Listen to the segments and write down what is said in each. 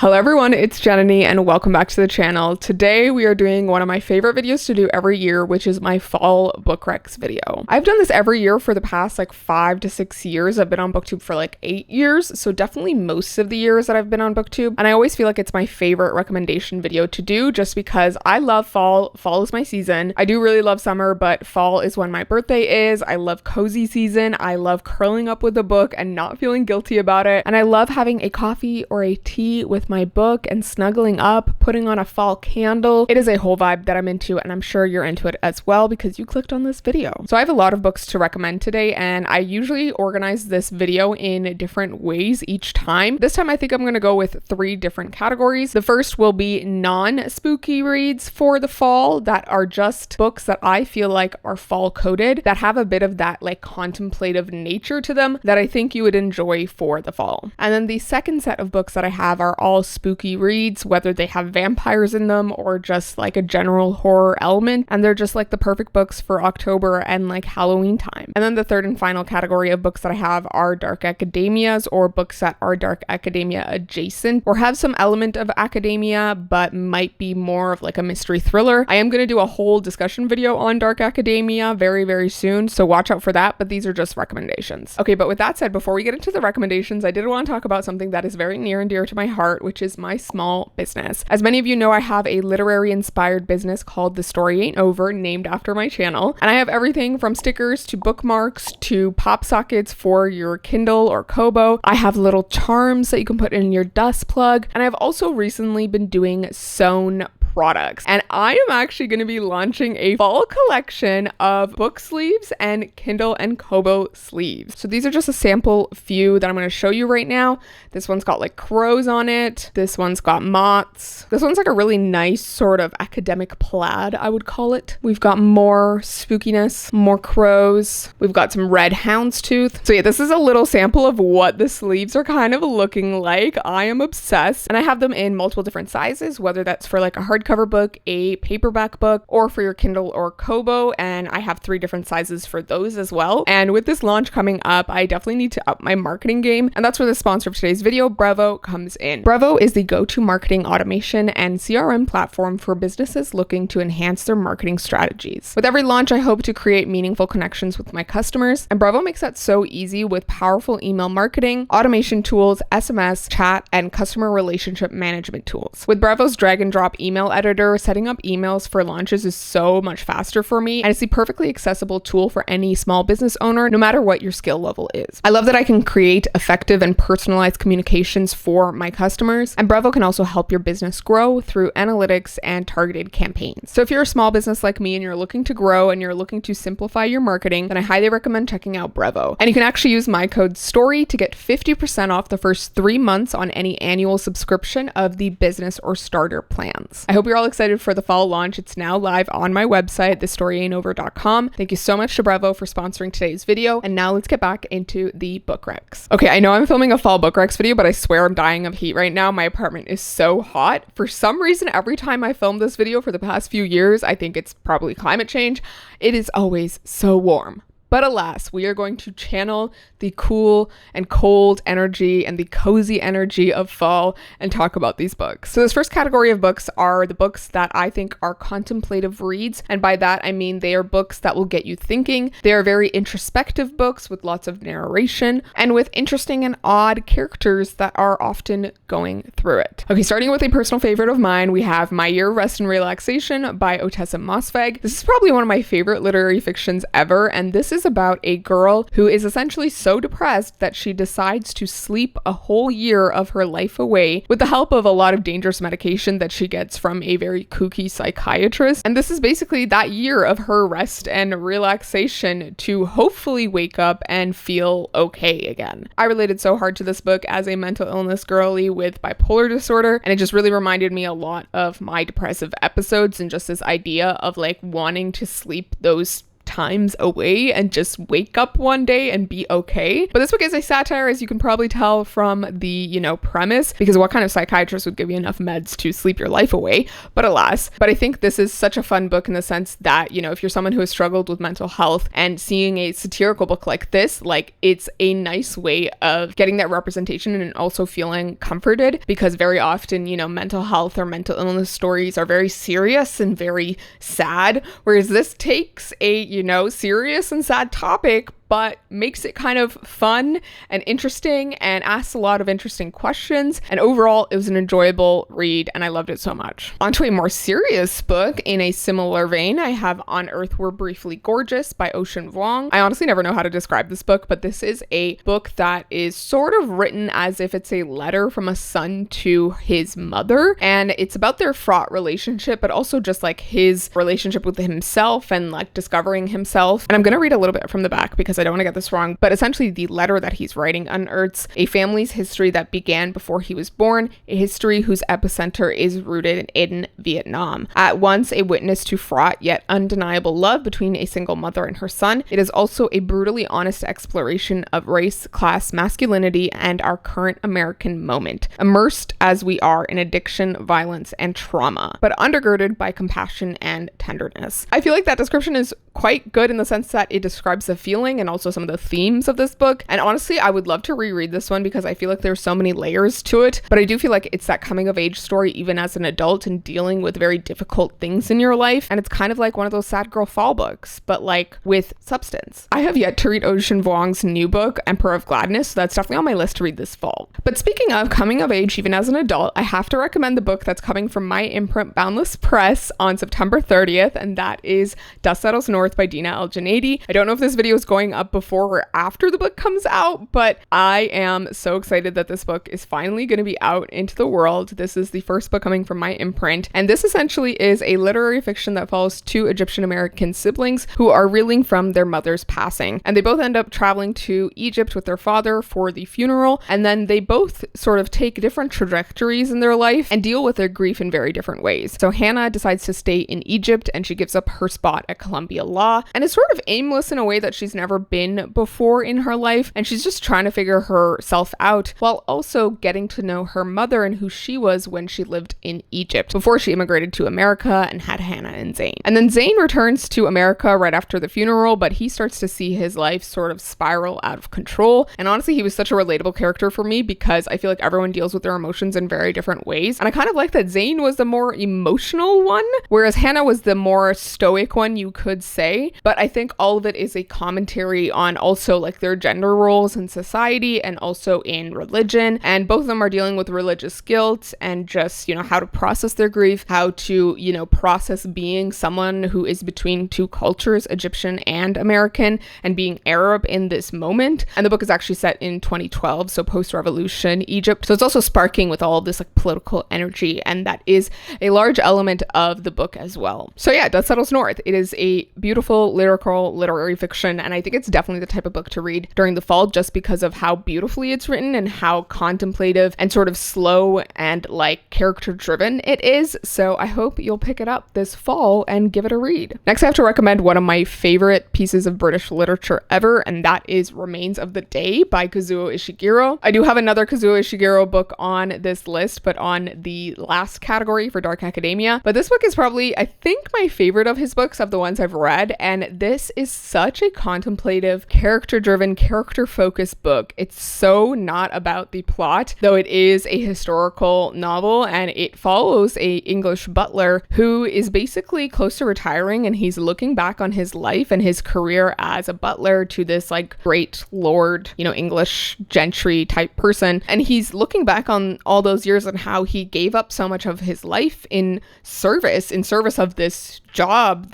Hello everyone, it's JEN-nuh-nee and welcome back to the channel. Today we are doing one of my favorite videos to do every year, which is my fall book recs video. I've done this every year for the past 5 to 6 years. I've been on BookTube for 8 years, so definitely most of the years that I've been on BookTube. And I always feel like it's my favorite recommendation video to do just because I love fall. Fall is my season. I do really love summer, but fall is when my birthday is. I love cozy season. I love curling up with a book and not feeling guilty about it. And I love having a coffee or a tea with my book and snuggling up, putting on a fall candle. It is a whole vibe that I'm into, and I'm sure you're into it as well because you clicked on this video. So I have a lot of books to recommend today, and I usually organize this video in different ways each time. This time I think I'm going to go with 3 different categories. The first will be non-spooky reads for the fall that are just books that I feel like are fall coded, that have a bit of that contemplative nature to them that I think you would enjoy for the fall. And then the second set of books that I have are all spooky reads, whether they have vampires in them or just a general horror element, and they're just the perfect books for October and Halloween time. And then the third and final category of books that I have are dark academias, or books that are dark academia adjacent or have some element of academia but might be more of a mystery thriller. I am going to do a whole discussion video on dark academia very soon, so watch out for that, but these are just recommendations. Okay, but with that said, before we get into the recommendations, I did want to talk about something that is very near and dear to my heart, which is my small business. As many of you know, I have a literary inspired business called The Story Ain't Over, named after my channel. And I have everything from stickers to bookmarks to pop sockets for your Kindle or Kobo. I have little charms that you can put in your dust plug. And I've also recently been doing sewn products, and I am actually going to be launching a fall collection of book sleeves and Kindle and Kobo sleeves. So these are just a sample few that I'm going to show you right now. This one's got crows on it. This one's got moths. This one's a really nice sort of academic plaid, I would call it. We've got more spookiness, more crows. We've got some red houndstooth. So yeah, this is a little sample of what the sleeves are kind of looking like. I am obsessed, and I have them in multiple different sizes, whether that's for a hardcover book, a paperback book, or for your Kindle or Kobo, and I have 3 different sizes for those as well. And with this launch coming up, I definitely need to up my marketing game, and that's where the sponsor of today's video, Brevo, comes in. Brevo is the go-to marketing automation and CRM platform for businesses looking to enhance their marketing strategies. With every launch, I hope to create meaningful connections with my customers, and Brevo makes that so easy with powerful email marketing, automation tools, SMS, chat, and customer relationship management tools. With Brevo's drag and drop email editor, setting up emails for launches is so much faster for me, and it's the perfectly accessible tool for any small business owner, no matter what your skill level is. I love that I can create effective and personalized communications for my customers, and Brevo can also help your business grow through analytics and targeted campaigns. So if you're a small business like me and you're looking to grow and you're looking to simplify your marketing, then I highly recommend checking out Brevo. And you can actually use my code STORY to get 50% off the first 3 months on any annual subscription of the business or starter plans. I hope you're all excited for the fall launch. It's now live on my website, thisstoryaintover.com. Thank you so much to Brevo for sponsoring today's video. And now let's get back into the book recs. Okay, I know I'm filming a fall book recs video, but I swear I'm dying of heat right now. My apartment is so hot. For some reason, every time I film this video for the past few years, I think it's probably climate change, it is always so warm. But alas, we are going to channel the cool and cold energy and the cozy energy of fall and talk about these books. So this first category of books are the books that I think are contemplative reads. And by that, I mean they are books that will get you thinking. They are very introspective books with lots of narration and with interesting and odd characters that are often going through it. Okay, starting with a personal favorite of mine, we have My Year of Rest and Relaxation by Ottessa Mossvegh. This is probably one of my favorite literary fictions ever, and this is about a girl who is essentially so depressed that she decides to sleep a whole year of her life away with the help of a lot of dangerous medication that she gets from a very kooky psychiatrist. And this is basically that year of her rest and relaxation to hopefully wake up and feel okay again. I related so hard to this book as a mental illness girly with bipolar disorder, and it just really reminded me a lot of my depressive episodes and just this idea of wanting to sleep those times away and just wake up one day and be okay. But this book is a satire, as you can probably tell from the, premise, because what kind of psychiatrist would give you enough meds to sleep your life away? But alas. But I think this is such a fun book in the sense that, if you're someone who has struggled with mental health and seeing a satirical book like this, like, it's a nice way of getting that representation and also feeling comforted, because very often, mental health or mental illness stories are very serious and very sad, whereas this takes a, serious and sad topic, but makes it kind of fun and interesting and asks a lot of interesting questions. And overall, it was an enjoyable read and I loved it so much. Onto a more serious book in a similar vein, I have On Earth We're Briefly Gorgeous by Ocean Vuong. I honestly never know how to describe this book, but this is a book that is sort of written as if it's a letter from a son to his mother. And it's about their fraught relationship, but also just like his relationship with himself and like discovering himself. And I'm going to read a little bit from the back because I don't want to get this wrong, but essentially the letter that he's writing unearths a family's history that began before he was born, a history whose epicenter is rooted in Vietnam. At once a witness to fraught yet undeniable love between a single mother and her son, it is also a brutally honest exploration of race, class, masculinity, and our current American moment, immersed as we are in addiction, violence, and trauma, but undergirded by compassion and tenderness. I feel like that description is quite good in the sense that it describes the feeling and also some of the themes of this book. And honestly, I would love to reread this one because I feel like there's so many layers to it, but I do feel like it's that coming of age story even as an adult and dealing with very difficult things in your life. And it's kind of like one of those sad girl fall books, but like with substance. I have yet to read Ocean Vuong's new book, Emperor of Gladness, so that's definitely on my list to read this fall. But speaking of coming of age even as an adult, I have to recommend the book that's coming from my imprint Boundless Press on September 30th, and that is Dust Settles North by Dina El-Janaidi. I don't know if this video is going up before or after the book comes out, but I am so excited that this book is finally going to be out into the world. This is the first book coming from my imprint, and this essentially is a literary fiction that follows two Egyptian American siblings who are reeling from their mother's passing, and they both end up traveling to Egypt with their father for the funeral, and then they both sort of take different trajectories in their life and deal with their grief in very different ways. So Hannah decides to stay in Egypt and she gives up her spot at Columbia Law, and is sort of aimless in a way that she's never been before in her life, and she's just trying to figure herself out while also getting to know her mother and who she was when she lived in Egypt before she immigrated to America and had Hannah and Zane. And then Zane returns to America right after the funeral, but he starts to see his life sort of spiral out of control. And honestly, he was such a relatable character for me because I feel like everyone deals with their emotions in very different ways. And I kind of like that Zane was the more emotional one, whereas Hannah was the more stoic one, you could say. But I think all of it is a commentary on also like their gender roles in society and also in religion. And both of them are dealing with religious guilt and just, how to process their grief, how to, process being someone who is between two cultures, Egyptian and American, and being Arab in this moment. And the book is actually set in 2012, so post-revolution Egypt. So it's also sparking with all of this like political energy, and that is a large element of the book as well. So yeah, Dust Settles North. It is a beautiful lyrical literary fiction, and I think it's definitely the type of book to read during the fall just because of how beautifully it's written and how contemplative and sort of slow and like character driven it is. So I hope you'll pick it up this fall and give it a read. Next, I have to recommend one of my favorite pieces of British literature ever, and that is Remains of the Day by Kazuo Ishiguro. I do have another Kazuo Ishiguro book on this list, but on the last category for Dark Academia. But this book is probably, I think, my favorite of his books of the ones I've read, and this is such a contemplative, character-driven, character-focused book. It's so not about the plot, though it is a historical novel, and it follows a English butler who is basically close to retiring, and he's looking back on his life and his career as a butler to this like great lord, English gentry type person, and he's looking back on all those years and how he gave up so much of his life in service of this job,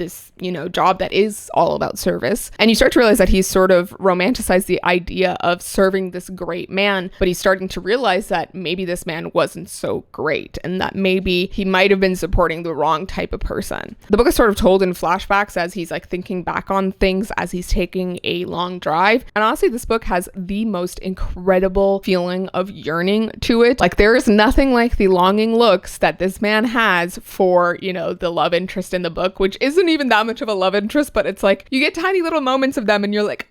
job that is all about service. And you start to realize that he's sort of romanticized the idea of serving this great man, but he's starting to realize that maybe this man wasn't so great and that maybe he might have been supporting the wrong type of person. The book is sort of told in flashbacks as he's like thinking back on things as he's taking a long drive. And honestly, this book has the most incredible feeling of yearning to it. Like there is nothing like the longing looks that this man has for, the love interest in the book, which isn't even that much of a love interest, but it's like you get tiny little moments of them and you're like,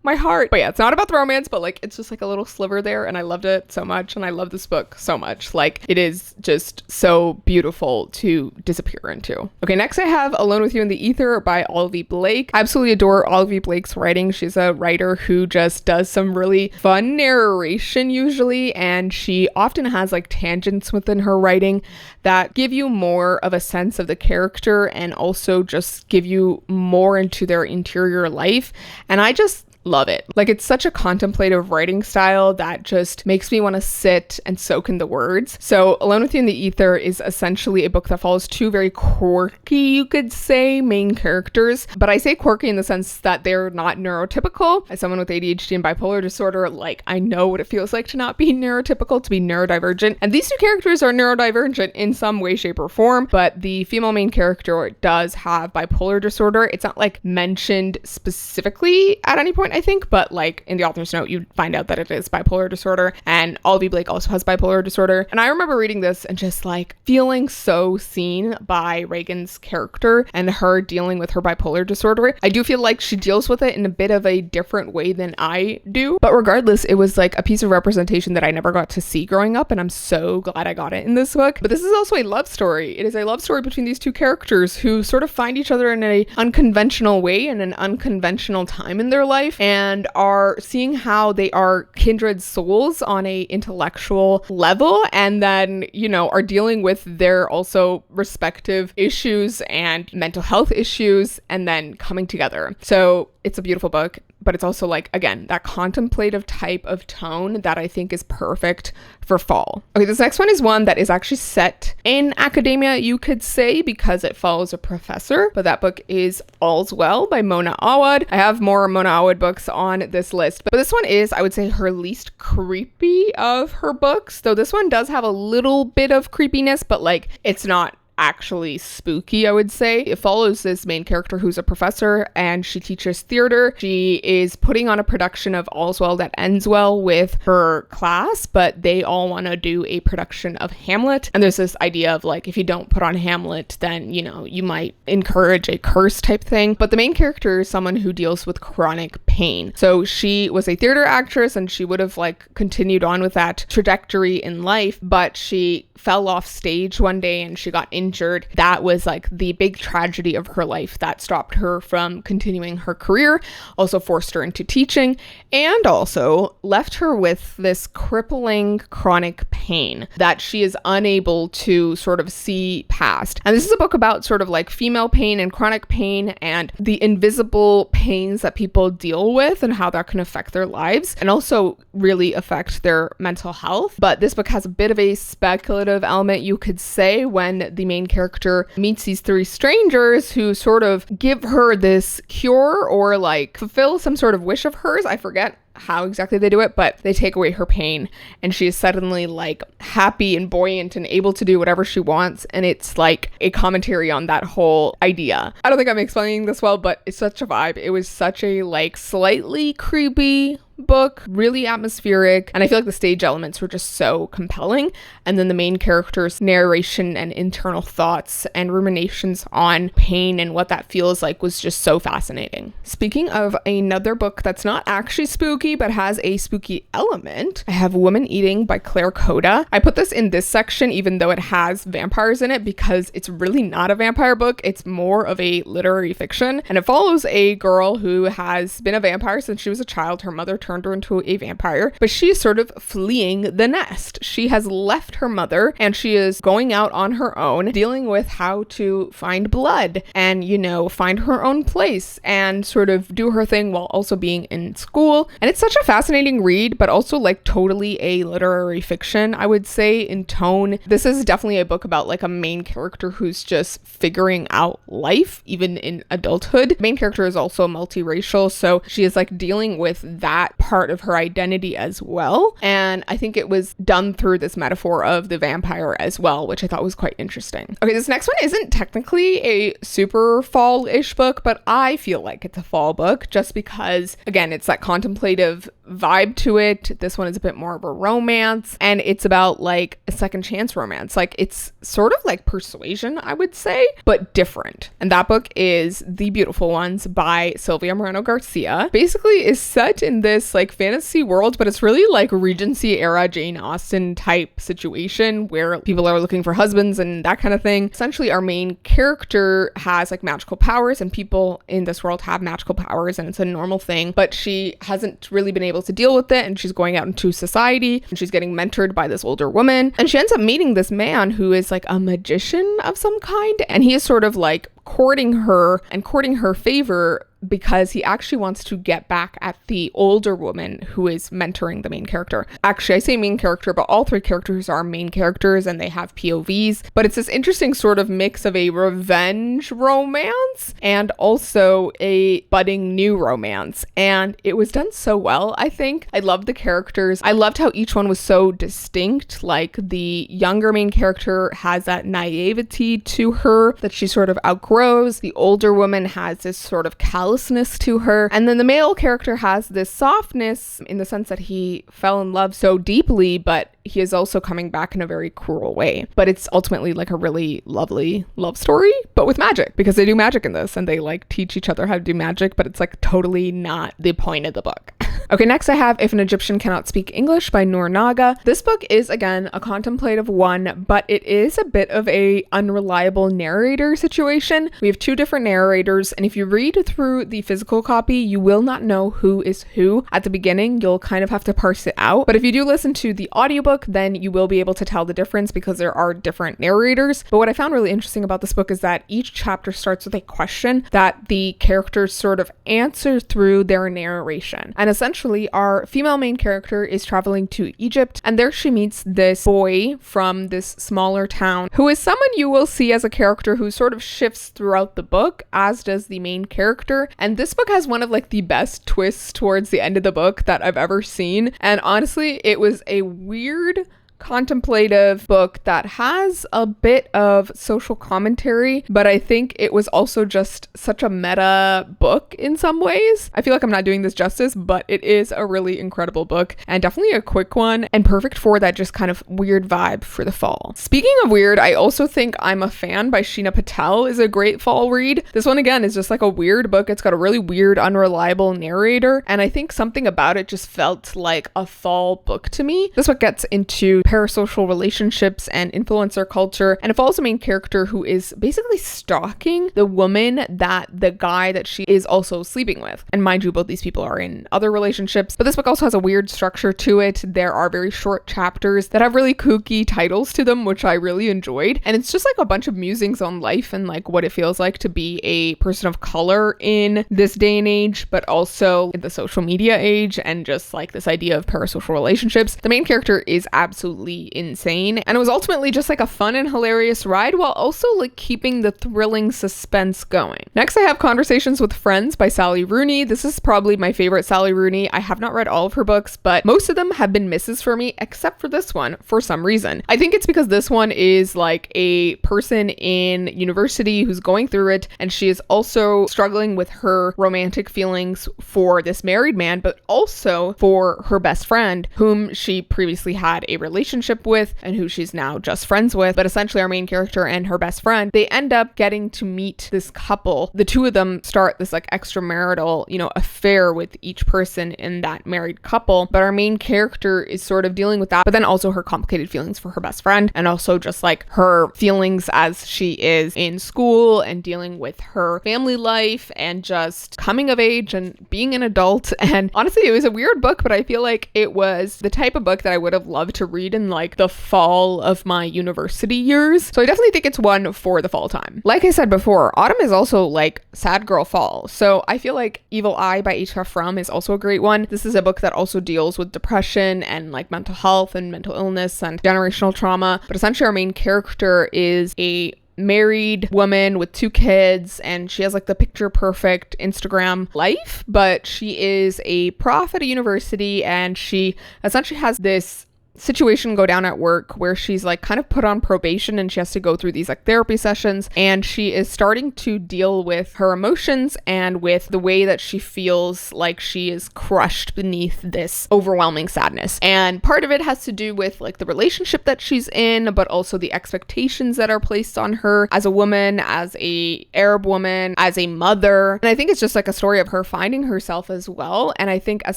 my heart. But yeah, it's not about the romance, but like it's just like a little sliver there, and I loved it so much, and I love this book so much. Like it is just so beautiful to disappear into. Okay, next I have Alone with You in the Ether by Olivia Blake. I absolutely adore Olivia Blake's writing. She's a writer who just does some really fun narration usually, and she often has like tangents within her writing that give you more of a sense of the character and also just give you more into their interior life. And I just love it. Like it's such a contemplative writing style that just makes me want to sit and soak in the words. So Alone with You in the Ether is essentially a book that follows two very quirky, you could say, main characters. But I say quirky in the sense that they're not neurotypical. As someone with ADHD and bipolar disorder, like I know what it feels like to not be neurotypical, to be neurodivergent. And these two characters are neurodivergent in some way, shape, or form, but the female main character does have bipolar disorder. It's not like mentioned specifically at any point, I think, but like in the author's note, you find out that it is bipolar disorder, and Olivia Blake also has bipolar disorder. And I remember reading this and just like feeling so seen by Reagan's character and her dealing with her bipolar disorder. I do feel like she deals with it in a bit of a different way than I do, but regardless, it was like a piece of representation that I never got to see growing up, and I'm so glad I got it in this book. But this is also a love story. It is a love story between these two characters who sort of find each other in an unconventional way in an unconventional time in their life, and are seeing how they are kindred souls on a intellectual level, and then, you know, are dealing with their also respective issues and mental health issues, and then coming together. So it's a beautiful book, but it's also like, again, that contemplative type of tone that I think is perfect for fall. Okay, this next one is one that is actually set in academia, you could say, because it follows a professor, but that book is All's Well by Mona Awad. I have more Mona Awad books on this list, but this one is, I would say, her least creepy of her books, though this one does have a little bit of creepiness, but like it's not actually spooky, I would say. It follows this main character who's a professor, and she teaches theater. She is putting on a production of All's Well That Ends Well with her class, but they all want to do a production of Hamlet. And there's this idea of like, if you don't put on Hamlet, then, you know, you might encourage a curse type thing. But the main character is someone who deals with chronic pain. So she was a theater actress, and she would have like continued on with that trajectory in life, but she fell off stage one day and she got injured. That was like the big tragedy of her life that stopped her from continuing her career, also forced her into teaching, and also left her with this crippling chronic pain that she is unable to sort of see past. And this is a book about sort of like female pain and chronic pain and the invisible pains that people deal with and how that can affect their lives and also really affect their mental health. But this book has a bit of a speculative element, you could say, when the main character meets these three strangers who sort of give her this cure or like fulfill some sort of wish of hers. I forget how exactly they do it, but they take away her pain and she is suddenly like happy and buoyant and able to do whatever she wants. And it's like a commentary on that whole idea. I don't think I'm explaining this well, but it's such a vibe. It was such a like slightly creepy book, really atmospheric, and I feel like the stage elements were just so compelling, and then the main character's narration and internal thoughts and ruminations on pain and what that feels like was just so fascinating. Speaking of another book that's not actually spooky but has a spooky element, I have Woman Eating by Claire Coda. I put this in this section even though it has vampires in it because it's really not a vampire book. It's more of a literary fiction, and it follows a girl who has been a vampire since she was a child. Her mother turned her into a vampire, but she is sort of fleeing the nest. She has left her mother and she is going out on her own, dealing with how to find blood and, you know, find her own place and sort of do her thing while also being in school. And it's such a fascinating read, but also like totally a literary fiction, I would say, in tone. This is definitely a book about like a main character who's just figuring out life, even in adulthood. The main character is also multiracial, so she is like dealing with that part of her identity as well. And I think it was done through this metaphor of the vampire as well, which I thought was quite interesting. Okay, this next one isn't technically a super fall-ish book, but I feel like it's a fall book just because, again, it's that contemplative vibe to it. This one is a bit more of a romance, and it's about like a second chance romance. Like, it's sort of like Persuasion, I would say, but different. And that book is The Beautiful Ones by Sylvia Moreno Garcia. Basically is set in this like fantasy world, but it's really like Regency era Jane Austen type situation where people are looking for husbands and that kind of thing. Essentially, our main character has like magical powers, and people in this world have magical powers, and it's a normal thing, but she hasn't really been able to deal with it, and she's going out into society, and she's getting mentored by this older woman, and she ends up meeting this man who is like a magician of some kind, and he is sort of like courting her and courting her favor because he actually wants to get back at the older woman who is mentoring the main character. Actually, I say main character, but all three characters are main characters and they have POVs. But it's this interesting sort of mix of a revenge romance and also a budding new romance. And it was done so well, I think. I loved the characters. I loved how each one was so distinct. Like, the younger main character has that naivety to her that she sort of outgrows. The older woman has this sort of callousness to her, and then the male character has this softness in the sense that he fell in love so deeply, but he is also coming back in a very cruel way. But it's ultimately like a really lovely love story, but with magic, because they do magic in this and they like teach each other how to do magic, but it's like totally not the point of the book. Okay, next I have If an Egyptian Cannot Speak English by Noor Naga. This book is, again, a contemplative one, but it is a bit of a unreliable narrator situation. We have two different narrators, and if you read through the physical copy, you will not know who is who. At the beginning, you'll kind of have to parse it out. But if you do listen to the audiobook, then you will be able to tell the difference because there are different narrators. But what I found really interesting about this book is that each chapter starts with a question that the characters sort of answer through their narration. And essentially, our female main character is traveling to Egypt, and there she meets this boy from this smaller town who is someone you will see as a character who sort of shifts throughout the book, as does the main character. And this book has one of like the best twists towards the end of the book that I've ever seen. And honestly, it was a weird contemplative book that has a bit of social commentary, but I think it was also just such a meta book in some ways. I feel like I'm not doing this justice, but it is a really incredible book and definitely a quick one and perfect for that just kind of weird vibe for the fall. Speaking of weird, I also think I'm a Fan by Sheena Patel is a great fall read. This one again is just like a weird book. It's got a really weird, unreliable narrator, and I think something about it just felt like a fall book to me. This book gets into parasocial relationships and influencer culture, and it follows a main character who is basically stalking the woman that the guy that she is also sleeping with. And mind you, both these people are in other relationships, but this book also has a weird structure to it. There are very short chapters that have really kooky titles to them, which I really enjoyed. And it's just like a bunch of musings on life and like what it feels like to be a person of color in this day and age, but also in the social media age, and just like this idea of parasocial relationships. The main character is absolutely insane, and it was ultimately just like a fun and hilarious ride while also like keeping the thrilling suspense going. Next I have Conversations with Friends by Sally Rooney. This is probably my favorite Sally Rooney. I have not read all of her books, but most of them have been misses for me except for this one for some reason. I think it's because this one is like a person in university who's going through it, and she is also struggling with her romantic feelings for this married man, but also for her best friend whom she previously had a relationship with and who she's now just friends with. But essentially our main character and her best friend, they end up getting to meet this couple. The two of them start this like extramarital, affair with each person in that married couple. But our main character is sort of dealing with that, but then also her complicated feelings for her best friend, and also just like her feelings as she is in school and dealing with her family life and just coming of age and being an adult. And honestly, it was a weird book, but I feel like it was the type of book that I would have loved to read in like the fall of my university years. So I definitely think it's one for the fall time. Like I said before, autumn is also like sad girl fall. So I feel like Evil Eye by H.F. Fromm is also a great one. This is a book that also deals with depression and like mental health and mental illness and generational trauma. But essentially our main character is a married woman with 2 kids, and she has like the picture perfect Instagram life, but she is a prof at a university, and she essentially has this situation go down at work where she's like kind of put on probation, and she has to go through these like therapy sessions, and she is starting to deal with her emotions and with the way that she feels like she is crushed beneath this overwhelming sadness. And part of it has to do with like the relationship that she's in, but also the expectations that are placed on her as a woman, as a Arab woman, as a mother. And I think it's just like a story of her finding herself as well. And I think as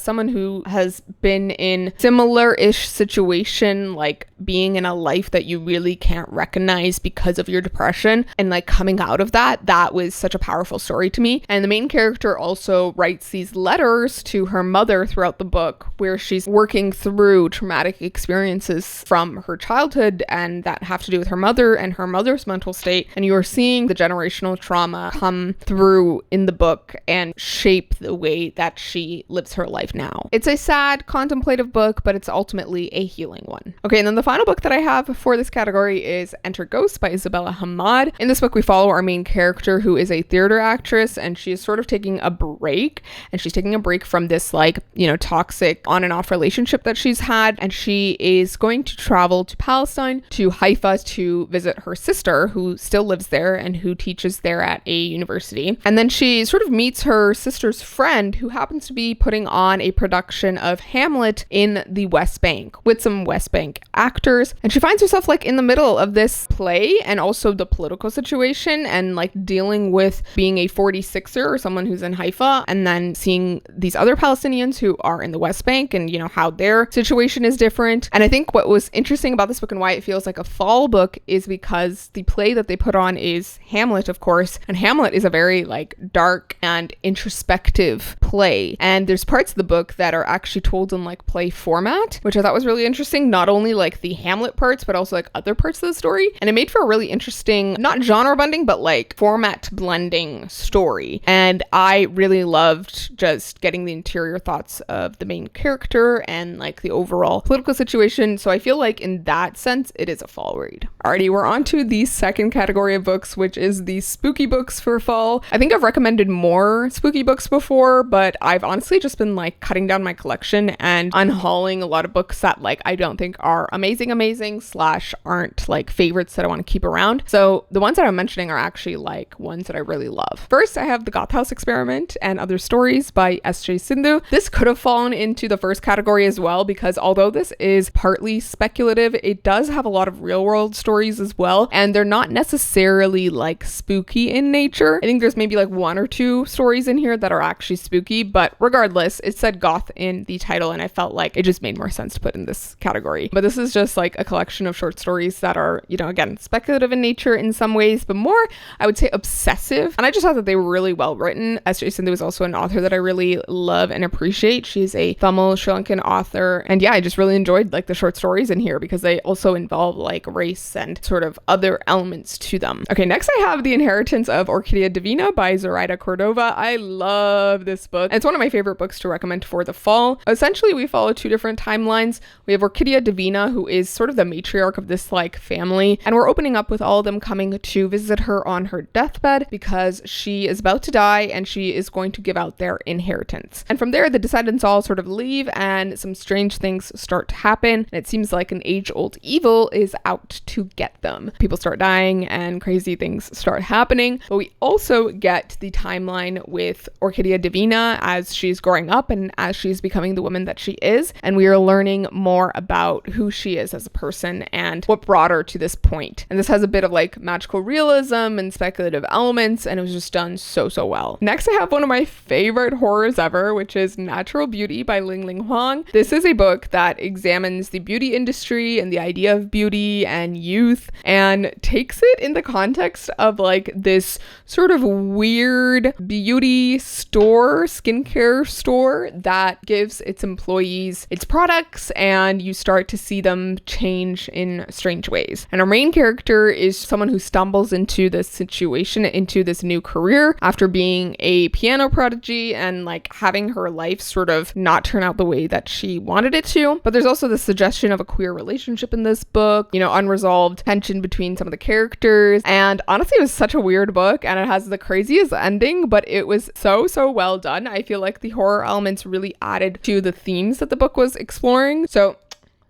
someone who has been in similar-ish situations, like being in a life that you really can't recognize because of your depression, and like coming out of that was such a powerful story to me. And the main character also writes these letters to her mother throughout the book where she's working through traumatic experiences from her childhood and that have to do with her mother and her mother's mental state. And you're seeing the generational trauma come through in the book and shape the way that she lives her life now. It's a sad, contemplative book, but it's ultimately a healing one. Okay, and then the final book that I have for this category is Enter Ghosts by Isabella Hamad. In this book, we follow our main character, who is a theater actress, and she is sort of taking a break, and she's taking a break from this like, you know, toxic on and off relationship that she's had, and she is going to travel to Palestine, to Haifa, to visit her sister, who still lives there and who teaches there at a university. And then she sort of meets her sister's friend, who happens to be putting on a production of Hamlet in the West Bank with some West Bank actors, and she finds herself like in the middle of this play and also the political situation and like dealing with being a 46er or someone who's in Haifa, and then seeing these other Palestinians who are in the West Bank and, you know, how their situation is different. And I think what was interesting about this book and why it feels like a fall book is because the play that they put on is Hamlet, of course, and Hamlet is a very like dark and introspective play, and there's parts of the book that are actually told in like play format, which I thought was really interesting. Not only like the Hamlet parts, but also like other parts of the story. And it made for a really interesting, not genre blending, but like format blending story. And I really loved just getting the interior thoughts of the main character and like the overall political situation. So I feel like in that sense, it is a fall read. Alrighty, we're on to the second category of books, which is the spooky books for fall. I think I've recommended more spooky books before, but I've honestly just been like cutting down my collection and unhauling a lot of books that like I don't think are amazing / aren't like favorites that I want to keep around. So the ones that I'm mentioning are actually like ones that I really love. First, I have The Goth House Experiment and Other Stories by S.J. Sindhu. This could have fallen into the first category as well, because although this is partly speculative, it does have a lot of real world stories as well, and they're not necessarily like spooky in nature. I think there's maybe like 1 or 2 stories in here that are actually spooky, but regardless, it said goth in the title, and I felt like it just made more sense to put in this category. But this is just like a collection of short stories that are, you know, again, speculative in nature in some ways, but more, I would say, obsessive. And I just thought that they were really well written. S.J. Sindhu is also an author that I really love and appreciate. She's a Tamil Sri Lankan author. And yeah, I just really enjoyed like the short stories in here because they also involve like race and sort of other elements to them. Okay, next I have The Inheritance of Orquídea Divina by Zoraida Cordova. I love this book. And it's one of my favorite books to recommend for the fall. Essentially, we follow 2 different timelines. We have Orquídea Divina, who is sort of the matriarch of this like family, and we're opening up with all of them coming to visit her on her deathbed because she is about to die and she is going to give out their inheritance. And from there, the descendants all sort of leave and some strange things start to happen, and it seems like an age-old evil is out to get them. People start dying and crazy things start happening, but we also get the timeline with Orquídea Divina as she's growing up and as she's becoming the woman that she is, and we are learning more about who she is as a person and what brought her to this point. And this has a bit of like magical realism and speculative elements, and it was just done so well. Next, I have one of my favorite horrors ever, which is Natural Beauty by Ling Ling Huang. This is a book that examines the beauty industry and the idea of beauty and youth, and takes it in the context of like this sort of weird beauty store, skincare store that gives its employees its products and you start to see them change in strange ways. And our main character is someone who stumbles into this situation, into this new career after being a piano prodigy and like having her life sort of not turn out the way that she wanted it to. But there's also the suggestion of a queer relationship in this book, you know, unresolved tension between some of the characters. And honestly, it was such a weird book, and it has the craziest ending, but it was so well done. I feel like the horror elements really added to the themes that the book was exploring. So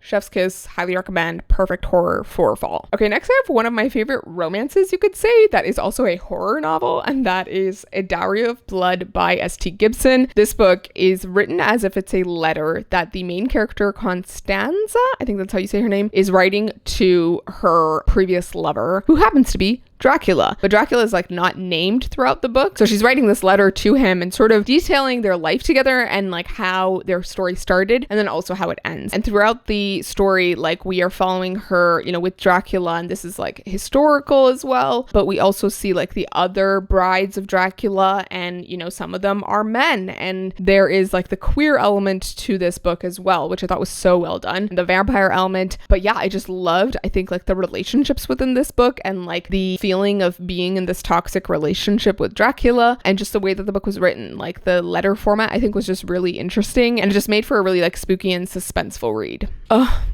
chef's kiss, highly recommend, perfect horror for fall. Okay, next I have one of my favorite romances, you could say, that is also a horror novel, and that is A Dowry of Blood by S.T. Gibson. This book is written as if it's a letter that the main character, Constanza, I think that's how you say her name, is writing to her previous lover, who happens to be Dracula. But Dracula is like not named throughout the book. So she's writing this letter to him and sort of detailing their life together and like how their story started and then also how it ends. And throughout the story, like we are following her, you know, with Dracula, and this is like historical as well. But we also see like the other brides of Dracula, and you know, some of them are men. And there is like the queer element to this book as well, which I thought was so well done. The vampire element. But yeah, I just loved, I think, like the relationships within this book and like the feeling of being in this toxic relationship with Dracula, and just the way that the book was written. Like the letter format I think was just really interesting, and it just made for a really like spooky and suspenseful read.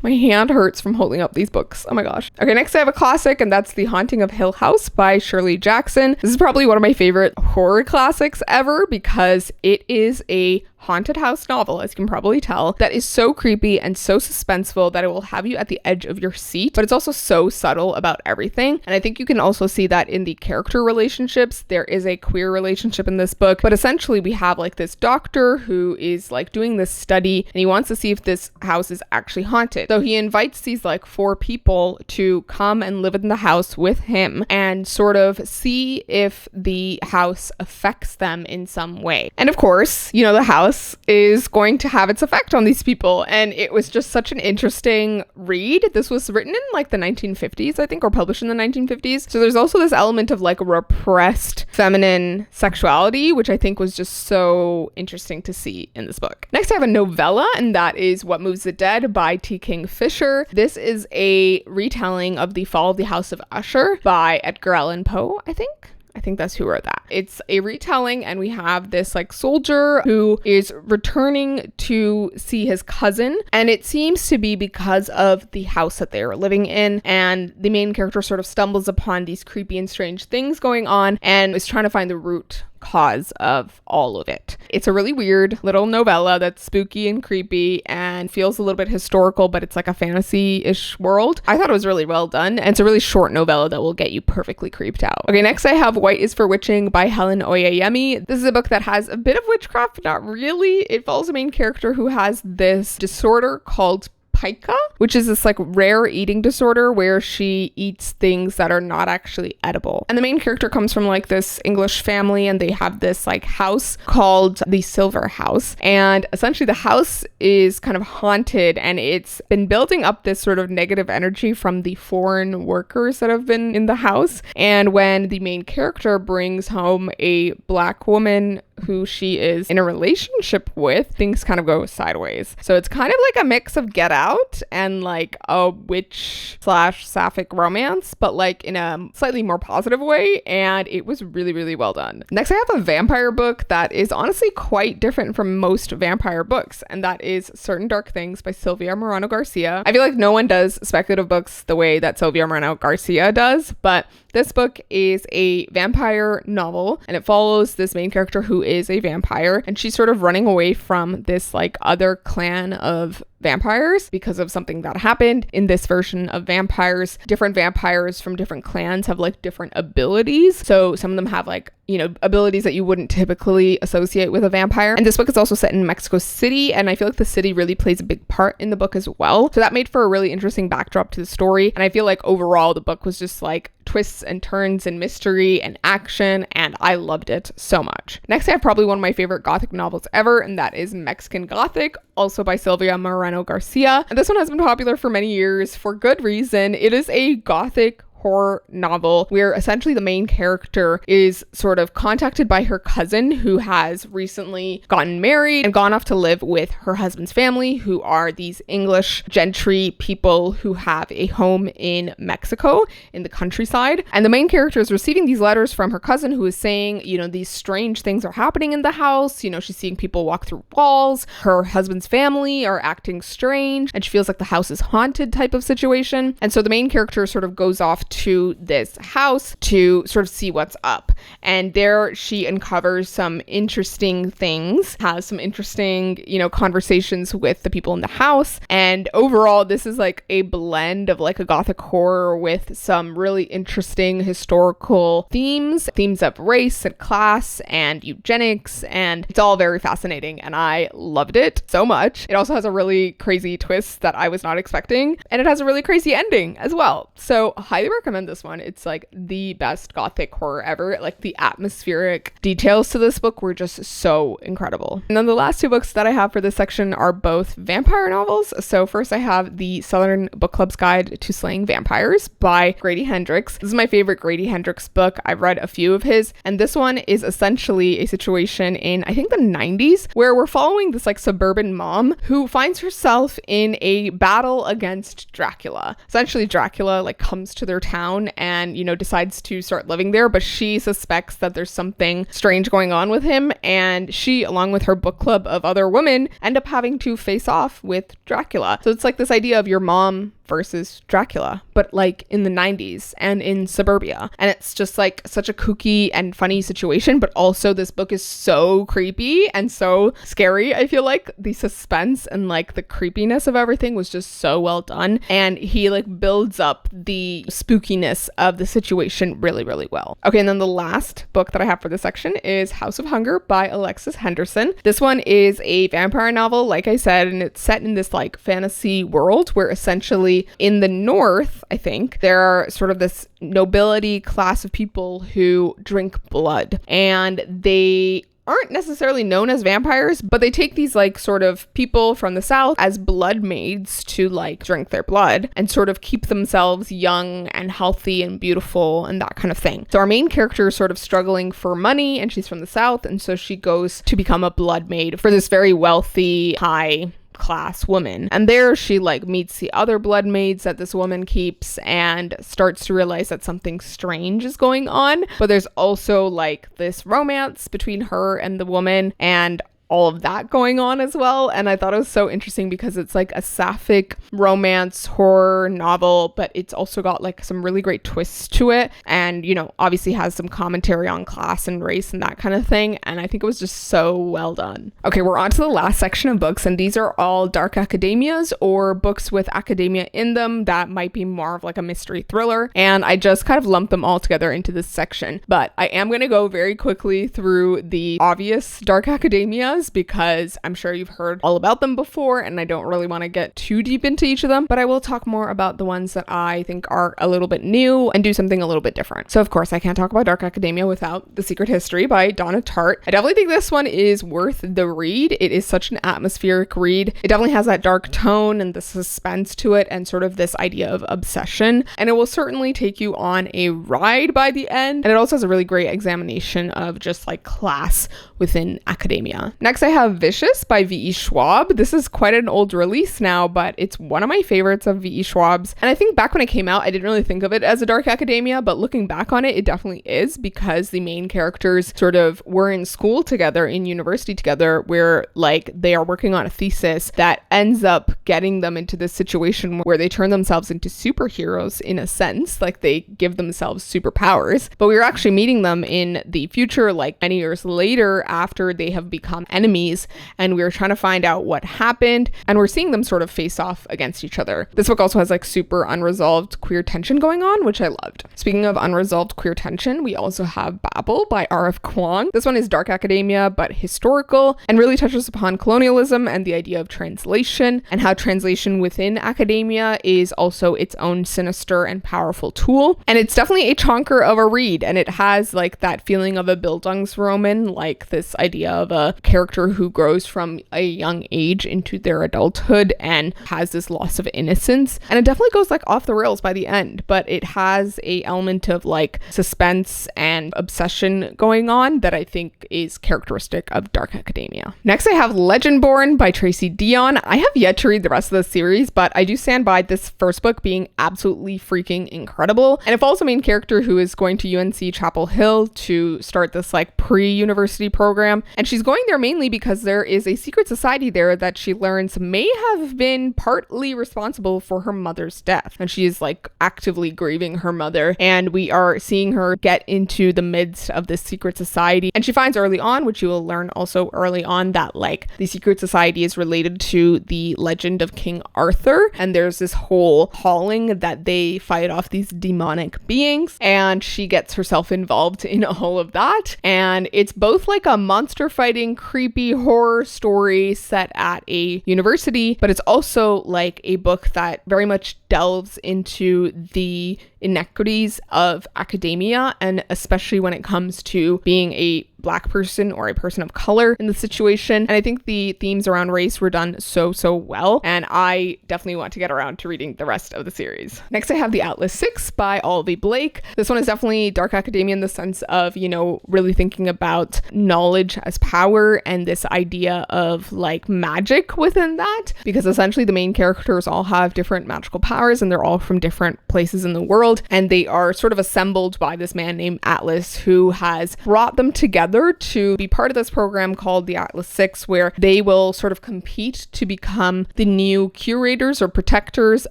My hand hurts from holding up these books. Oh my gosh. Okay, next I have a classic, and that's The Haunting of Hill House by Shirley Jackson. This is probably one of my favorite horror classics ever because it is a haunted house novel, as you can probably tell, that is so creepy and so suspenseful that it will have you at the edge of your seat, but it's also so subtle about everything. And I think you can also see that in the character relationships. There is a queer relationship in this book, but essentially we have like this doctor who is like doing this study, and he wants to see if this house is actually haunted. So he invites these like 4 people to come and live in the house with him and sort of see if the house affects them in some way. And of course, you know, the house is going to have its effect on these people. And it was just such an interesting read. This was written in like the 1950s, I think, or published in the 1950s. So there's also this element of like repressed feminine sexuality, which I think was just so interesting to see in this book. Next, I have a novella, and that is What Moves the Dead by T. King Fisher. This is a retelling of The Fall of the House of Usher by Edgar Allan Poe, I think that's who wrote that. It's a retelling, and we have this like soldier who is returning to see his cousin, and it seems to be because of the house that they are living in, and the main character sort of stumbles upon these creepy and strange things going on and is trying to find the root cause of all of it. It's a really weird little novella that's spooky and creepy and feels a little bit historical, but it's like a fantasy-ish world. I thought it was really well done, and it's a really short novella that will get you perfectly creeped out. Okay, next I have White is for Witching by Helen Oyeyemi. This is a book that has a bit of witchcraft, but not really. It follows a main character who has this disorder called pica, which is this like rare eating disorder where she eats things that are not actually edible. And the main character comes from like this English family, and they have this like house called the Silver House. And essentially the house is kind of haunted, and it's been building up this sort of negative energy from the foreign workers that have been in the house. And when the main character brings home a Black woman who she is in a relationship with, things kind of go sideways. So it's kind of like a mix of Get Out and like a witch / sapphic romance, but like in a slightly more positive way. And it was really well done. Next, I have a vampire book that is honestly quite different from most vampire books, and that is Certain Dark Things by Sylvia Morano Garcia. I feel like no one does speculative books the way that Sylvia Morano Garcia does, but this book is a vampire novel, and it follows this main character who is a vampire, and she's sort of running away from this like other clan of vampires because of something that happened. In this version of vampires, different vampires from different clans have like different abilities. So some of them have like, you know, abilities that you wouldn't typically associate with a vampire. And this book is also set in Mexico City, and I feel like the city really plays a big part in the book as well. So that made for a really interesting backdrop to the story. And I feel like overall the book was just like twists and turns and mystery and action, and I loved it so much. Next, I have probably one of my favorite Gothic novels ever, and that is Mexican Gothic, also by Sylvia Morano Garcia. And this one has been popular for many years for good reason. It is a Gothic horror novel where essentially the main character is sort of contacted by her cousin who has recently gotten married and gone off to live with her husband's family, who are these English gentry people who have a home in Mexico in the countryside. And the main character is receiving these letters from her cousin who is saying, you know, these strange things are happening in the house. You know, she's seeing people walk through walls. Her husband's family are acting strange and she feels like the house is haunted type of situation. And so the main character sort of goes off to this house to sort of see what's up. And there she uncovers some interesting things, has some interesting, you know, conversations with the people in the house. And overall, this is like a blend of like a gothic horror with some really interesting historical themes of race and class and eugenics. And it's all very fascinating. And I loved it so much. It also has a really crazy twist that I was not expecting. And it has a really crazy ending as well. So highly recommend this one. It's like the best gothic horror ever. Like the atmospheric details to this book were just so incredible. And then the last two books that I have for this section are both vampire novels. So first I have the Southern Book Club's Guide to Slaying Vampires by Grady Hendrix. This is my favorite Grady Hendrix book. I've read a few of his, and this one is essentially a situation in, I think, the 90s where we're following this like suburban mom who finds herself in a battle against Dracula. Essentially Dracula like comes to their town and, you know, decides to start living there, but she suspects that there's something strange going on with him, and she, along with her book club of other women, end up having to face off with Dracula. So it's like this idea of your mom versus Dracula, but like in the 90s and in suburbia. And it's just like such a kooky and funny situation, but also this book is so creepy and so scary. I feel like the suspense and like the creepiness of everything was just so well done. And he like builds up the spookiness of the situation really, really well. Okay, and then the last book that I have for this section is House of Hunger by Alexis Henderson. This one is a vampire novel, like I said, and it's set in this like fantasy world where essentially in the North, I think, there are sort of this nobility class of people who drink blood, and they aren't necessarily known as vampires, but they take these like sort of people from the South as blood maids to like drink their blood and sort of keep themselves young and healthy and beautiful and that kind of thing. So our main character is sort of struggling for money, and she's from the South, and so she goes to become a blood maid for this very wealthy, high class woman. And there she like meets the other blood maids that this woman keeps and starts to realize that something strange is going on. But there's also like this romance between her and the woman and all of that going on as well. And I thought it was so interesting because it's like a sapphic romance horror novel, but it's also got like some really great twists to it, and, you know, obviously has some commentary on class and race and that kind of thing. And I think it was just so well done. Okay, we're on to the last section of books, and these are all dark academias or books with academia in them that might be more of like a mystery thriller, and I just kind of lumped them all together into this section. But I am going to go very quickly through the obvious dark academias because I'm sure you've heard all about them before, and I don't really want to get too deep into each of them, but I will talk more about the ones that I think are a little bit new and do something a little bit different. So of course I can't talk about dark academia without The Secret History by Donna Tartt. I definitely think this one is worth the read. It is such an atmospheric read. It definitely has that dark tone and the suspense to it and sort of this idea of obsession, and it will certainly take you on a ride by the end. And it also has a really great examination of just like class within academia. Next I have Vicious by V.E. Schwab. This is quite an old release now, but it's one of my favorites of V.E. Schwab's. And I think back when it came out, I didn't really think of it as a dark academia, but looking back on it, it definitely is, because the main characters sort of were in school together, in university together, where like they are working on a thesis that ends up getting them into this situation where they turn themselves into superheroes in a sense, like they give themselves superpowers. But we were actually meeting them in the future, like many years later after they have become enemies, and we were trying to find out what happened, and we're seeing them sort of face off against each other. This book also has like super unresolved queer tension going on, which I loved. Speaking of unresolved queer tension, we also have Babel by R.F. Kuang. This one is dark academia but historical, and really touches upon colonialism and the idea of translation, and how translation within academia is also its own sinister and powerful tool. And it's definitely a chonker of a read, and it has like that feeling of a Bildungsroman, like this idea of a character character who grows from a young age into their adulthood and has this loss of innocence. And it definitely goes like off the rails by the end, but it has a element of like suspense and obsession going on that I think is characteristic of Dark Academia. Next, I have Legendborn by Tracy Dion. I have yet to read the rest of the series, but I do stand by this first book being absolutely freaking incredible. And it follows a main character who is going to UNC Chapel Hill to start this like pre-university program. And she's going there mainly because there is a secret society there that she learns may have been partly responsible for her mother's death. And she is like actively grieving her mother. And we are seeing her get into the midst of this secret society. And she finds early on, which you will learn also early on, that like the secret society is related to the legend of King Arthur. And there's this whole calling that they fight off these demonic beings. And she gets herself involved in all of that. And it's both like a monster fighting, creepy horror story set at a university, but it's also like a book that very much delves into the inequities of academia, and especially when it comes to being a Black person or a person of color in the situation. And I think the themes around race were done so well, and I definitely want to get around to reading the rest of the series. Next, I have The Atlas 6 by Olivia Blake. This one is definitely Dark Academia in the sense of, you know, really thinking about knowledge as power and this idea of like magic within that, because essentially the main characters all have different magical powers and they're all from different places in the world, and they are sort of assembled by this man named Atlas who has brought them together to be part of this program called the Atlas 6, where they will sort of compete to become the new curators or protectors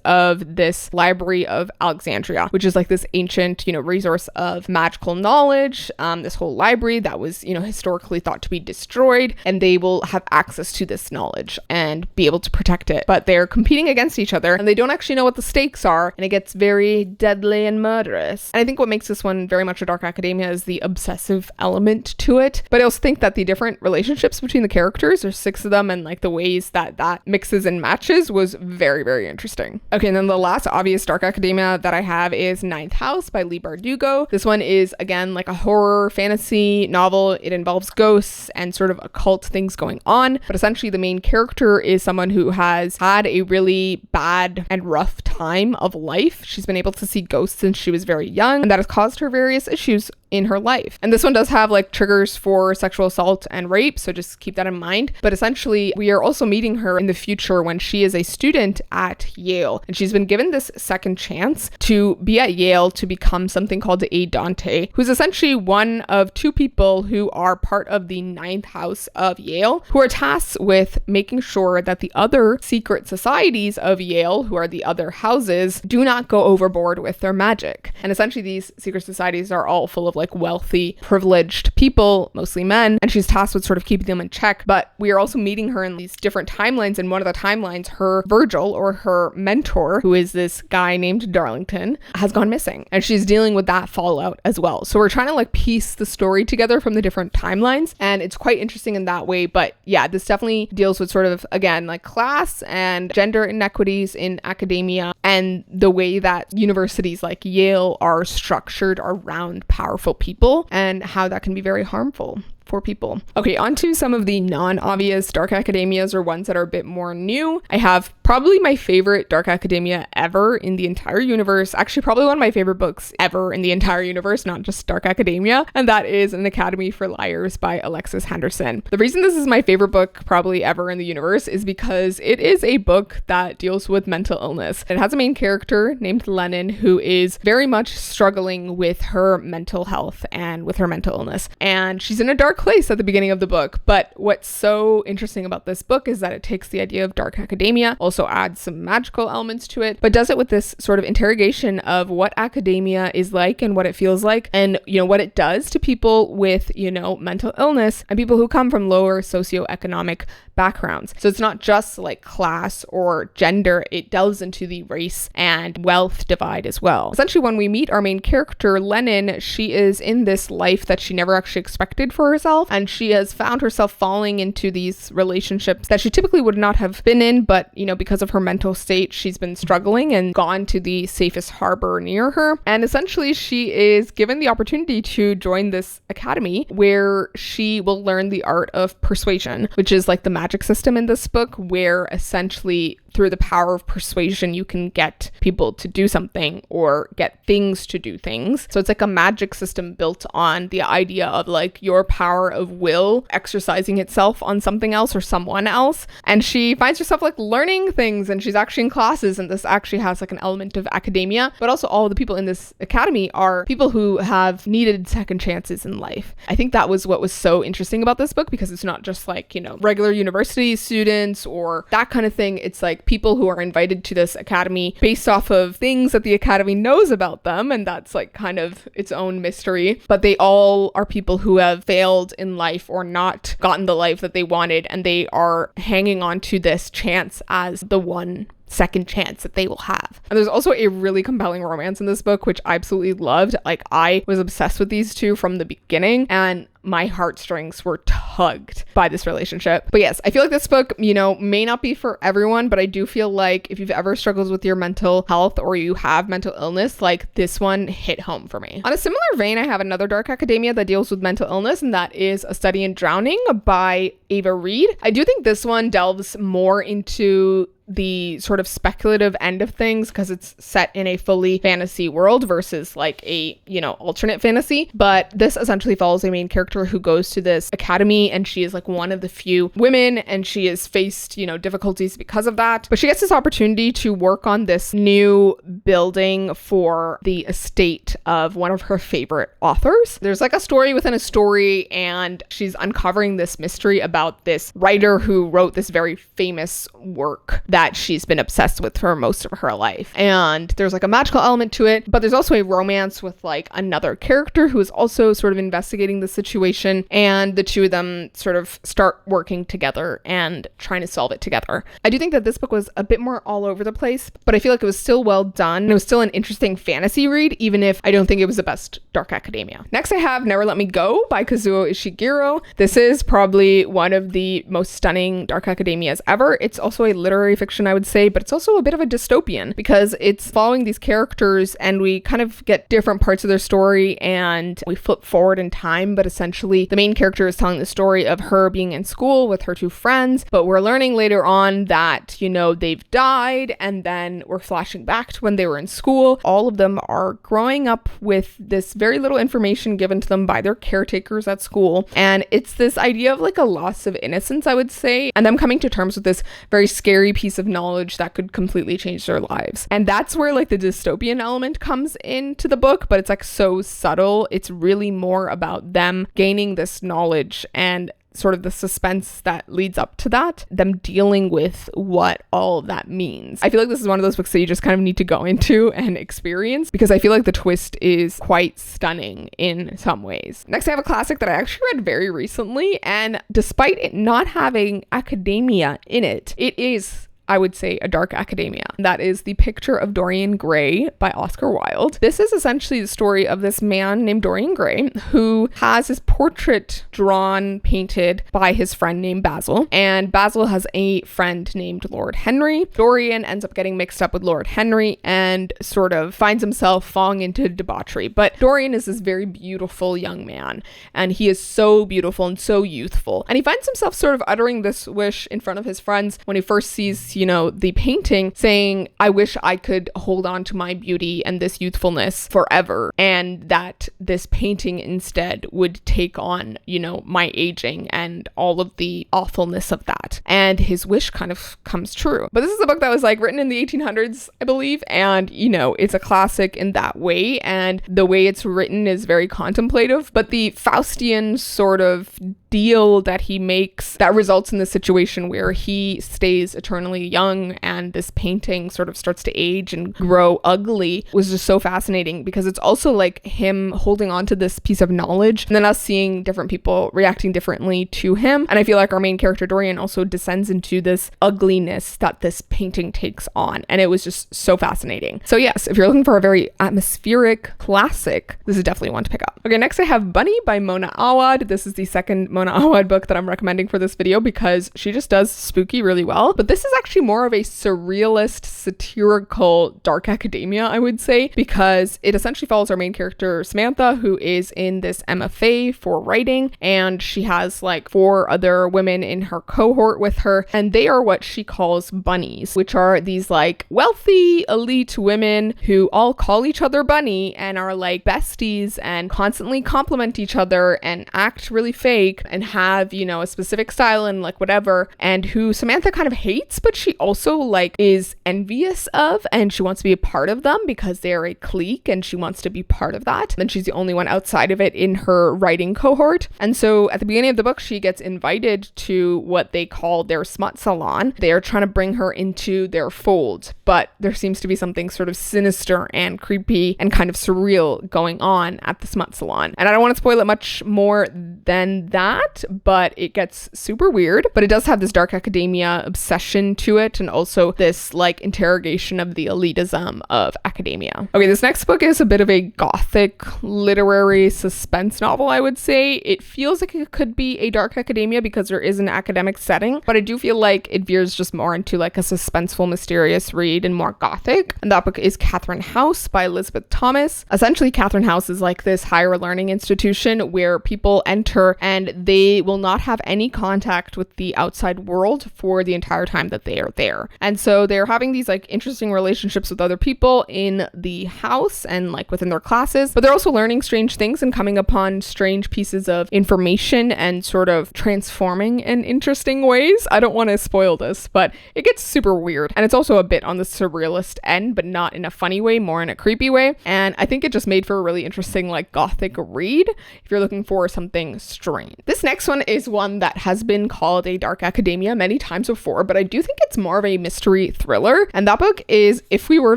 of this Library of Alexandria, which is like this ancient, you know, resource of magical knowledge, this whole library that was, you know, historically thought to be destroyed, and they will have access to this knowledge and be able to protect it. But they're competing against each other and they don't actually know what the stakes are, and it gets very deadly and murderous. And I think what makes this one very much a Dark Academia is the obsessive element to it. But I also think that the different relationships between the characters, there's 6 of them, and like the ways that mixes and matches was very interesting. Okay, and then the last obvious Dark Academia that I have is Ninth House by Leigh Bardugo. This one is again like a horror fantasy novel. It involves ghosts and sort of occult things going on, but essentially the main character is someone who has had a really bad and rough time of life. She's been able to see ghosts since she was very young, and that has caused her various issues in her life. And this one does have like triggers for sexual assault and rape, so just keep that in mind. But essentially, we are also meeting her in the future when she is a student at Yale, and she's been given this second chance to be at Yale to become something called a Dante, who's essentially one of 2 people who are part of the Ninth House of Yale, who are tasked with making sure that the other secret societies of Yale, who are the other houses, do not go overboard with their magic. And essentially, these secret societies are all full of like wealthy, privileged people, mostly men, and she's tasked with sort of keeping them in check. But we are also meeting her in these different timelines. In one of the timelines, her Virgil, or her mentor, who is this guy named Darlington, has gone missing, and she's dealing with that fallout as well. So we're trying to like piece the story together from the different timelines, and it's quite interesting in that way. But yeah, this definitely deals with sort of, again, like class and gender inequities in academia, and the way that universities like Yale are structured around powerful people and how that can be very harmful for people. Okay, on to some of the non-obvious Dark Academias, or ones that are a bit more new. I have probably my favorite Dark Academia ever in the entire universe. Actually, probably one of my favorite books ever in the entire universe, not just Dark Academia, and that is An Academy for Liars by Alexis Henderson. The reason this is my favorite book probably ever in the universe is because it is a book that deals with mental illness. It has a main character named Lennon who is very much struggling with her mental health and with her mental illness, and she's in a dark place at the beginning of the book. But what's so interesting about this book is that it takes the idea of Dark Academia, also adds some magical elements to it, but does it with this sort of interrogation of what academia is like and what it feels like, and, you know, what it does to people with, you know, mental illness and people who come from lower socioeconomic backgrounds. So it's not just like class or gender, it delves into the race and wealth divide as well. Essentially, when we meet our main character, Lennon, she is in this life that she never actually expected for herself, herself, and she has found herself falling into these relationships that she typically would not have been in, but because of her mental state, she's been struggling and gone to the safest harbor near her. And essentially she is given the opportunity to join this academy where she will learn the art of persuasion, which is like the magic system in this book, where essentially through the power of persuasion, you can get people to do something or get things to do things. So it's like a magic system built on the idea of like your power of will exercising itself on something else or someone else. And she finds herself like learning things, and she's actually in classes, and this actually has like an element of academia, but also all of the people in this academy are people who have needed second chances in life. I think that was what was so interesting about this book, because it's not just like, regular university students or that kind of thing. It's like people who are invited to this academy based off of things that the academy knows about them, and that's like kind of its own mystery, but they all are people who have failed in life or not gotten the life that they wanted, and they are hanging on to this chance as the one second chance that they will have. And there's also a really compelling romance in this book, which I absolutely loved. Like, I was obsessed with these two from the beginning, and my heartstrings were tugged by this relationship. But yes, I feel like this book, may not be for everyone, but I do feel like if you've ever struggled with your mental health or you have mental illness, like this one hit home for me. On a similar vein, I have another dark academia that deals with mental illness, and that is A Study in Drowning by Ava Reid. I do think this one delves more into the sort of speculative end of things because it's set in a fully fantasy world versus like a, alternate fantasy. But this essentially follows a main character who goes to this academy, and she is like one of the few women, and she has faced, difficulties because of that. But she gets this opportunity to work on this new building for the estate of one of her favorite authors. There's like a story within a story, and she's uncovering this mystery about this writer who wrote this very famous work that she's been obsessed with for most of her life. And there's like a magical element to it, but there's also a romance with like another character who is also sort of investigating the situation, and the two of them sort of start working together and trying to solve it together. I do think that this book was a bit more all over the place, but I feel like it was still well done. It was still an interesting fantasy read, even if I don't think it was the best dark academia. Next, I have Never Let Me Go by Kazuo Ishiguro. This is probably one of the most stunning dark academias ever. It's also a literary fiction, I would say, but it's also a bit of a dystopian because it's following these characters, and we kind of get different parts of their story, and we flip forward in time, but essentially the main character is telling the story of her being in school with her two friends, but we're learning later on that, they've died, and then we're flashing back to when they were in school. All of them are growing up with this very little information given to them by their caretakers at school, and it's this idea of like a loss of innocence, I would say, and them coming to terms with this very scary piece of knowledge that could completely change their lives. And that's where like the dystopian element comes into the book, but it's like so subtle. It's really more about them gaining this knowledge and sort of the suspense that leads up to that, them dealing with what all of that means. I feel like this is one of those books that you just kind of need to go into and experience, because I feel like the twist is quite stunning in some ways. Next, I have a classic that I actually read very recently, and despite it not having academia in it, it is, I would say, a dark academia. That is The Picture of Dorian Gray by Oscar Wilde. This is essentially the story of this man named Dorian Gray who has his portrait drawn, painted by his friend named Basil. And Basil has a friend named Lord Henry. Dorian ends up getting mixed up with Lord Henry and sort of finds himself falling into debauchery. But Dorian is this very beautiful young man, and he is so beautiful and so youthful. And he finds himself sort of uttering this wish in front of his friends when he first sees the painting, saying, I wish I could hold on to my beauty and this youthfulness forever, and that this painting instead would take on, my aging and all of the awfulness of that. And his wish kind of comes true. But this is a book that was like written in the 1800s, I believe, and it's a classic in that way, and the way it's written is very contemplative, but the Faustian sort of deal that he makes that results in this situation where he stays eternally young and this painting sort of starts to age and grow ugly was just so fascinating, because it's also like him holding on to this piece of knowledge and then us seeing different people reacting differently to him. And I feel like our main character Dorian also descends into this ugliness that this painting takes on, and it was just so fascinating. So yes, if you're looking for a very atmospheric classic, this is definitely one to pick up. Okay, next I have Bunny by Mona Awad. This is the second Mona Awad book that I'm recommending for this video because she just does spooky really well. But this is actually more of a surrealist, satirical, dark academia, I would say, because it essentially follows our main character Samantha, who is in this MFA for writing, and she has like 4 other women in her cohort with her, and they are what she calls bunnies, which are these like wealthy elite women who all call each other bunny and are like besties and constantly compliment each other and act really fake and have, you know, a specific style and like whatever, and who Samantha kind of hates, but she also like is envious of, and she wants to be a part of them because they're a clique and she wants to be part of that. And she's the only one outside of it in her writing cohort. And so at the beginning of the book, she gets invited to what they call their smut salon. They are trying to bring her into their fold, but there seems to be something sort of sinister and creepy and kind of surreal going on at the smut salon. And I don't want to spoil it much more than that, but it gets super weird. But it does have this dark academia obsession to it, and also this like interrogation of the elitism of academia. Okay, this next book is a bit of a gothic literary suspense novel, I would say. It feels like it could be a dark academia because there is an academic setting, but I do feel like it veers just more into like a suspenseful, mysterious read and more gothic. And that book is Catherine House by Elizabeth Thomas. Essentially, Catherine House is like this higher learning institution where people enter and they will not have any contact with the outside world for the entire time that they are there. And so they're having these like interesting relationships with other people in the house and like within their classes, but they're also learning strange things and coming upon strange pieces of information and sort of transforming in interesting ways. I don't want to spoil this, but it gets super weird. And it's also a bit on the surrealist end, but not in a funny way, more in a creepy way. And I think it just made for a really interesting like gothic read if you're looking for something strange. This next one is one that has been called a dark academia many times before, but I do think it's more of a mystery thriller. And that book is If We Were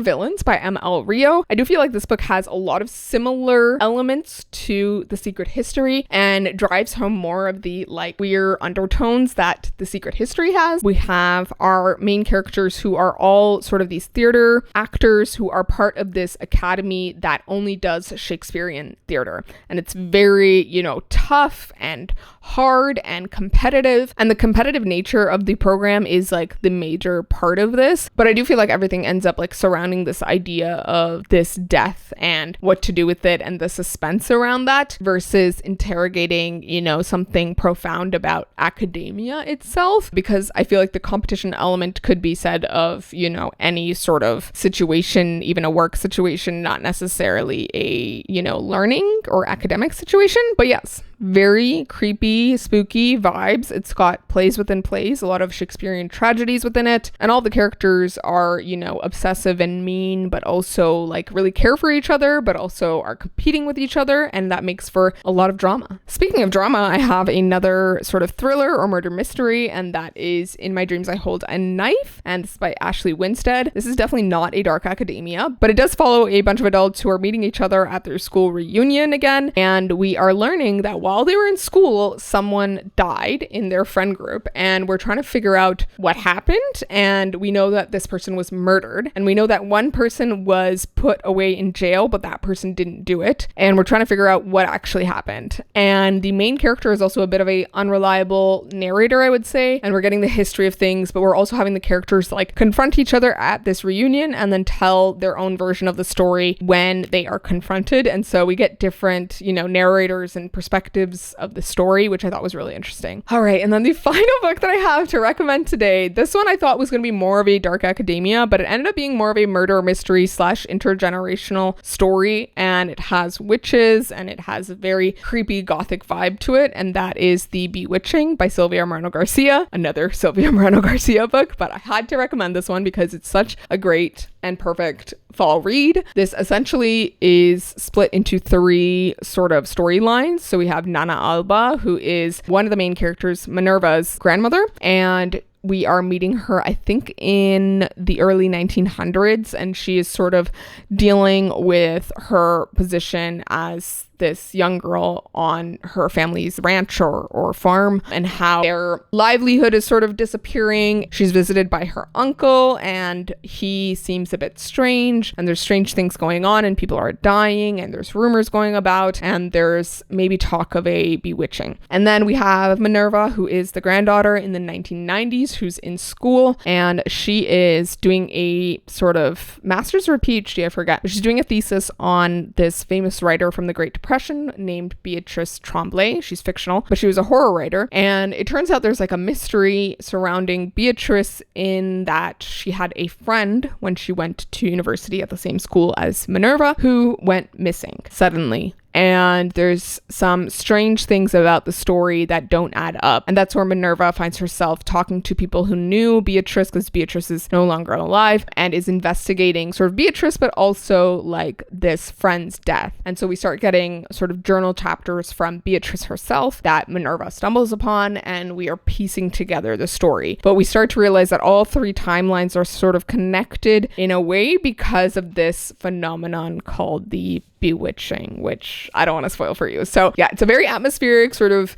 Villains by M.L. Rio. I do feel like this book has a lot of similar elements to The Secret History and drives home more of the like queer undertones that The Secret History has. We have our main characters who are all sort of these theater actors who are part of this academy that only does Shakespearean theater. And it's very, you know, tough and hard and competitive. And the competitive nature of the program is like the major part of this. But I do feel like everything ends up like surrounding this idea of this death and what to do with it and the suspense around that versus interrogating, you know, something profound about academia itself. Because I feel like the competition element could be said of, you know, any sort of situation, even a work situation, not necessarily a, you know, learning or academic situation. But yes, very creepy, spooky vibes. It's got plays within plays, a lot of Shakespearean tragedies within it, and all the characters are, you know, obsessive and mean, but also like really care for each other, but also are competing with each other, and that makes for a lot of drama. Speaking of drama, I have another sort of thriller or murder mystery, and that is In My Dreams I Hold a Knife, and this is by Ashley Winstead. This is definitely not a dark academia, but it does follow a bunch of adults who are meeting each other at their school reunion again, and we are learning that while they were in school, someone died in their friend group, and we're trying to figure out what happened. And we know that this person was murdered, and we know that one person was put away in jail, but that person didn't do it. And we're trying to figure out what actually happened. And the main character is also a bit of a unreliable narrator, I would say, and we're getting the history of things, but we're also having the characters like confront each other at this reunion and then tell their own version of the story when they are confronted. And so we get different, you know, narrators and perspectives of the story, which I thought was really interesting. All right, and then the final book that I have to recommend today, this one I thought was going to be more of a dark academia, but it ended up being more of a murder mystery / intergenerational story, and it has witches and it has a very creepy gothic vibe to it, and that is The Bewitching by Sylvia Moreno Garcia, another Sylvia Moreno Garcia book, but I had to recommend this one because it's such a great and perfect fall read. This essentially is split into 3 sort of storylines. So we have Nana Alba, who is one of the main characters, Minerva's grandmother, and we are meeting her, I think, in the early 1900s, and she is sort of dealing with her position as this young girl on her family's ranch or farm, and how their livelihood is sort of disappearing. She's visited by her uncle, and he seems a bit strange, and there's strange things going on, and people are dying, and there's rumors going about, and there's maybe talk of a bewitching. And then we have Minerva, who is the granddaughter in the 1990s, who's in school, and she is doing a sort of master's or PhD, I forget. She's doing a thesis on this famous writer from the Great Depression named Beatrice Tremblay. She's fictional, but she was a horror writer. And it turns out there's like a mystery surrounding Beatrice in that she had a friend when she went to university at the same school as Minerva who went missing suddenly. And there's some strange things about the story that don't add up. And that's where Minerva finds herself talking to people who knew Beatrice, because Beatrice is no longer alive, and is investigating sort of Beatrice, but also like this friend's death. And so we start getting sort of journal chapters from Beatrice herself that Minerva stumbles upon, and we are piecing together the story. But we start to realize that all 3 timelines are sort of connected in a way because of this phenomenon called the bewitching, which I don't want to spoil for you. So yeah, it's a very atmospheric, sort of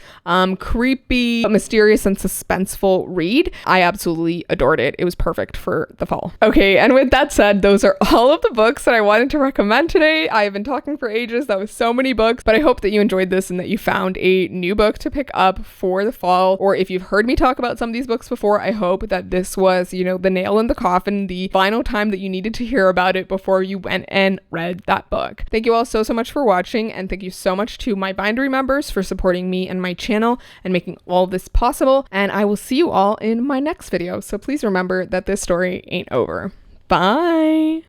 creepy, mysterious, and suspenseful read. I absolutely adored it. It was perfect for the fall. Okay, and with that said, those are all of the books that I wanted to recommend today. I have been talking for ages. That was so many books, but I hope that you enjoyed this and that you found a new book to pick up for the fall. Or if you've heard me talk about some of these books before, I hope that this was, you know, the nail in the coffin, the final time that you needed to hear about it before you went and read that book. Thank you all so much for watching, and thank you so much to my Bindery members for supporting me and my channel and making all this possible, and I will see you all in my next video. So please remember that this story ain't over. Bye!